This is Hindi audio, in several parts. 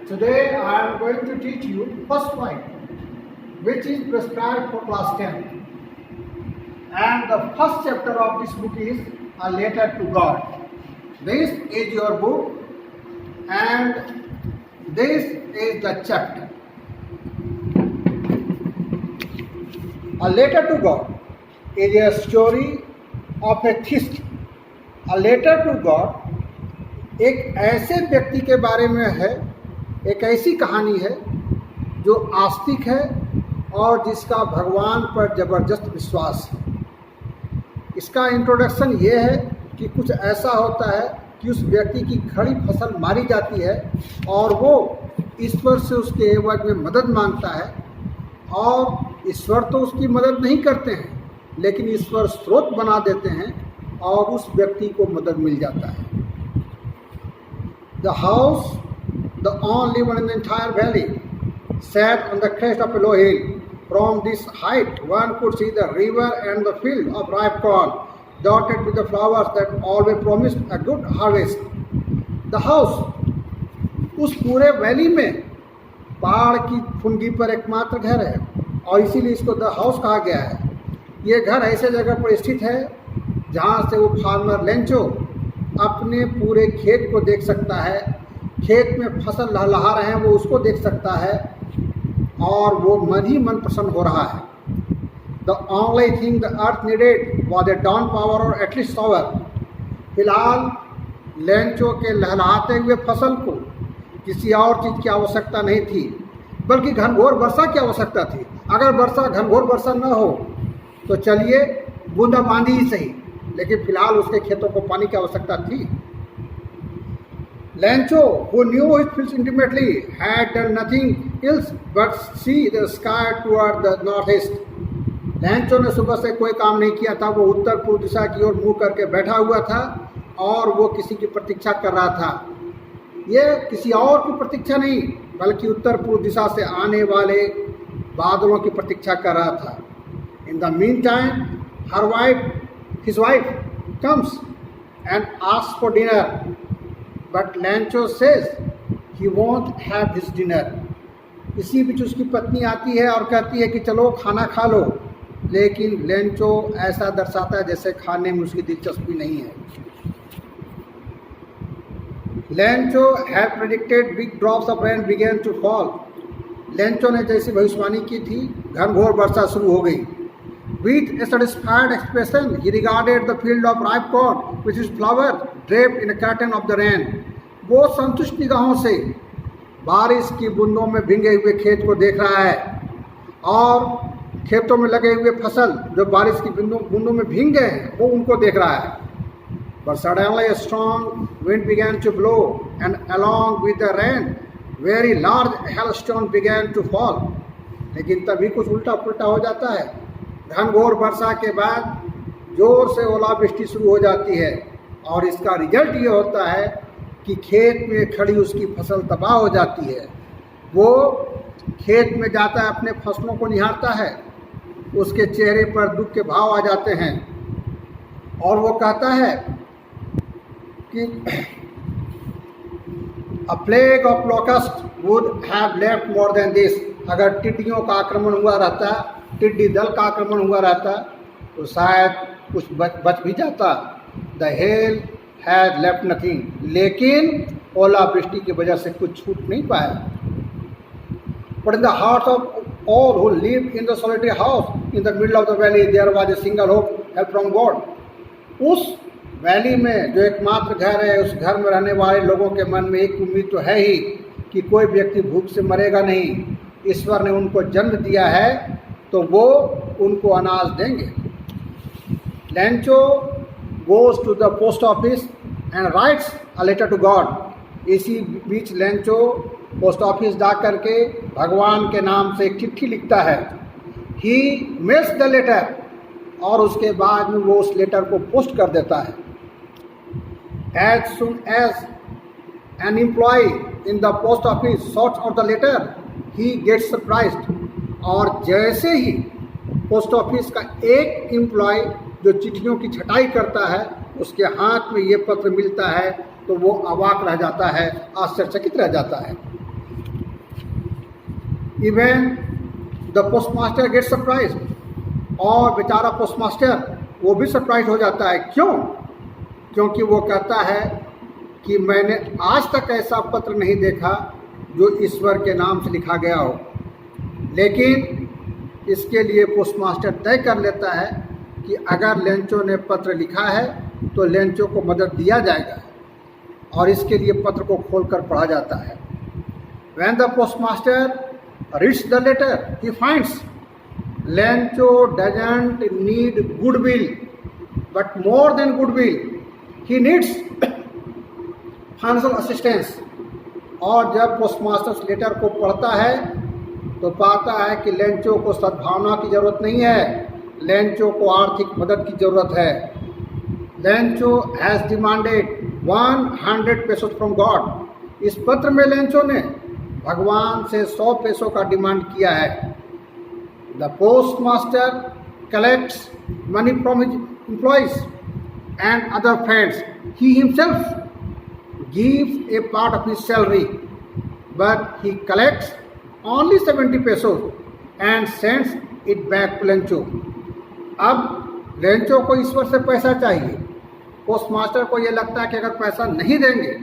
Today I am going to teach you first point, which is prescribed for class 10. And the first chapter of this book is A Letter to God. This is your book and this is the chapter. A Letter to God is a story of a theist. A Letter to God एक ऐसे व्यक्ति के बारे में है, एक ऐसी कहानी है जो आस्तिक है और जिसका भगवान पर ज़बरदस्त विश्वास है। इसका इंट्रोडक्शन ये है कि कुछ ऐसा होता है कि उस व्यक्ति की खड़ी फसल मारी जाती है और वो ईश्वर से उसके एवज में मदद मांगता है और ईश्वर तो उसकी मदद नहीं करते हैं लेकिन ईश्वर स्रोत बना देते हैं और उस व्यक्ति को मदद मिल जाता है। The house, the only one in the entire valley, sat on the crest of a low hill. From this height, one could see the river and the field of ripe corn, dotted with the flowers that always promised a good harvest. The house, उस पूरे वैली में पहाड़ की फुनगी पर एकमात्र घर है और इसीलिए इसको द हाउस कहा गया है। ये घर ऐसे जगह पर स्थित है जहाँ से वो फार्मर लेंचो अपने पूरे खेत को देख सकता है, खेत में फसल लहलहा रहे हैं वो उसको देख सकता है और वो मन ही मन प्रसन्न हो रहा है। The only thing the earth needed was a dawn power or at least shower. फिलहाल लेंचो के लहलहाते हुए फसल को किसी और चीज़ की आवश्यकता नहीं थी बल्कि घनघोर वर्षा की आवश्यकता थी। अगर वर्षा घनघोर वर्षा न हो तो चलिए बूंदाबांदी ही सही, लेकिन फिलहाल उसके खेतों को पानी की आवश्यकता थी। Lencho, who knew his fields intimately, had done nothing else but see the sky toward the northeast. Lencho ने सुबह से कोई काम नहीं किया था, वो उत्तर पूर्व दिशा की ओर मुंह करके बैठा हुआ था और वो किसी की प्रतीक्षा कर रहा था। ये किसी और की प्रतीक्षा नहीं बल्कि उत्तर पूर्व दिशा से आने वाले बादलों की प्रतीक्षा कर रहा था। In the meantime, his wife comes and asks for dinner, but Lencho says he won't have his dinner. इसी बीच उसकी पत्नी आती है और कहती है कि चलो खाना खा लो, लेकिन लेंचो ऐसा दर्शाता है जैसे खाने में उसकी दिलचस्पी नहीं है। Lencho had predicted big drops of rain began to fall. Lencho ने जैसी भविष्यवाणी की थी घनघोर वर्षा शुरू हो गई। With a satisfied expression, he regarded the field of ripe corn, which is flower draped in a curtain of the rain. वो संतुष्ट निगाहों से बारिश की बूंदों में भीगे हुए खेत को देख रहा है और खेतों में लगे हुए फसल जो बारिश की बूंदों में भीग गए हैं वो उनको देख रहा है। But suddenly a strong wind began to blow, and along with the rain, very large hailstones began to fall. लेकिन तभी कुछ उल्टा पुल्टा हो जाता है। घनघोर वर्षा के बाद जोर से ओलावृष्टि शुरू हो जाती है और इसका रिजल्ट ये होता है कि खेत में खड़ी उसकी फसल तबाह हो जाती है। वो खेत में जाता है, अपने फसलों को निहारता है, उसके चेहरे पर दुख के भाव आ जाते हैं और वो कहता है कि A plague of locusts would have left more than this. अगर टिड्डियों का आक्रमण हुआ रहता, टिड्डी दल का आक्रमण हुआ रहता तो शायद कुछ बच भी जाता। The hail had left nothing. लेकिन ओलावृष्टि की वजह से कुछ छूट नहीं पाया। But in the hearts of all who lived in the solitary house in the middle of the valley, there was a single hope, help from God. उस वैली में जो एकमात्र घर है, उस घर में रहने वाले लोगों के मन में एक उम्मीद तो है ही कि कोई व्यक्ति भूख से मरेगा नहीं। ईश्वर ने उनको जन्म दिया है तो वो उनको अनाज देंगे। Lencho goes to the post office and writes a letter to God. इसी बीच लेंचो पोस्ट ऑफिस जा करके भगवान के नाम से एक चिट्ठी लिखता है। He mails the letter और उसके बाद में वो उस लेटर को पोस्ट कर देता है। As soon as an employee in the post office sorts out the letter, he gets surprised. और जैसे ही पोस्ट ऑफिस का एक एम्प्लॉय जो चिट्ठियों की छटाई करता है उसके हाथ में ये पत्र मिलता है तो वो अवाक रह जाता है, आश्चर्यचकित रह जाता है। Even the postmaster get surprise, और बेचारा पोस्टमास्टर वो भी सरप्राइज हो जाता है। क्यों? क्योंकि वो कहता है कि मैंने आज तक ऐसा पत्र नहीं देखा जो ईश्वर के नाम से लिखा गया हो। लेकिन इसके लिए पोस्टमास्टर तय कर लेता है कि अगर लेंचो ने पत्र लिखा है तो लेंचो को मदद दिया जाएगा, और इसके लिए पत्र को खोलकर पढ़ा जाता है। When the postmaster reads the letter, he finds Lencho doesn't need goodwill, but more than goodwill, he needs financial assistance। और जब पोस्टमास्टर लेटर को पढ़ता है तो पाता है कि लेंचो को सद्भावना की ज़रूरत नहीं है, लेंचो को आर्थिक मदद की ज़रूरत है। Lencho has demanded 100 pesos from God. इस पत्र में लेंचो ने भगवान से 100 पैसों का डिमांड किया है। The postmaster collects money from his employees and other friends. He himself gives a part of his salary, but he collects only 70 pesos and sends it back to Lencho. अब लेंचो को ईश्वर से पैसा चाहिए। पोस्टमास्टर को ये लगता है कि अगर पैसा नहीं देंगे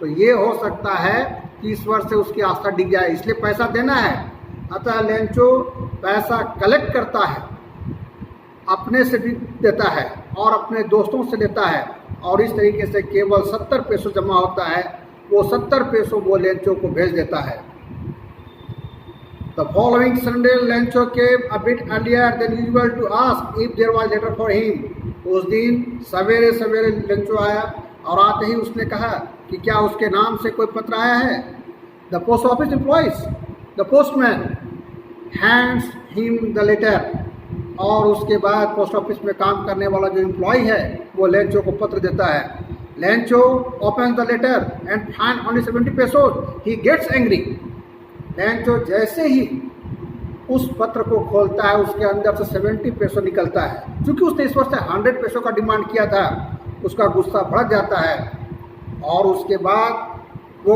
तो ये हो सकता है कि ईश्वर से उसकी आस्था डिग जाए, इसलिए पैसा देना है। अतः लेंचो पैसा कलेक्ट करता है, अपने से भी देता है और अपने दोस्तों से लेता है, और इस तरीके से केवल 70 पैसों जमा होता है। वो 70 पैसों वो लेंचो को भेज देता है। The following Sunday Lencho came a bit earlier than usual to ask if there was letter for him। उस दिन सवेरे सवेरे लेंचो आया और आते ही उसने कहा कि क्या उसके नाम से कोई पत्र आया है। The post office employees, the postman hands him the letter. और उसके बाद पोस्ट ऑफिस में काम करने वाला जो एम्प्लॉय है वो लेंचो को पत्र देता है। Lencho opens the letter and find only 70 pesos। He gets angry. Lencho जैसे ही उस पत्र को खोलता है उसके अंदर से 70 पैसों निकलता है। क्योंकि उसने ईश्वर से 100 पैसों का डिमांड किया था, उसका गुस्सा भड़क जाता है और उसके बाद वो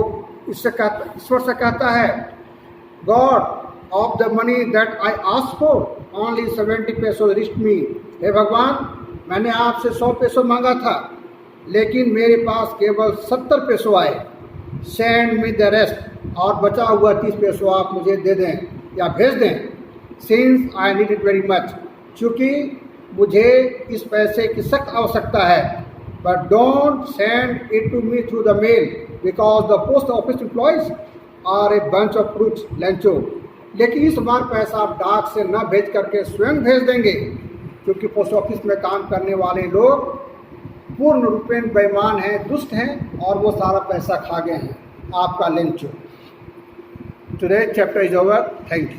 ईश्वर से कहता है, God of the money that I ask for only 70 pesos rest me. हे भगवान, मैंने आपसे 100 पैसों मांगा था लेकिन मेरे पास केवल 70 पैसों आए। Send me the rest. और बचा हुआ 30 पैसों आप मुझे दे दें या भेज दें। Since I need it very much. चूँकि मुझे इस पैसे की सख्त आवश्यकता है। But don't send it to me through the mail because the post office employees are a bunch of fruits Lencho. लेकिन इस बार पैसा आप डाक से न भेज करके स्वयं भेज देंगे, क्योंकि पोस्ट ऑफिस में काम करने वाले लोग पूर्ण रूपेण बेईमान हैं, दुष्ट हैं और वो सारा पैसा खा गए हैं। आपका Lencho. Today chapter is over. Thank you.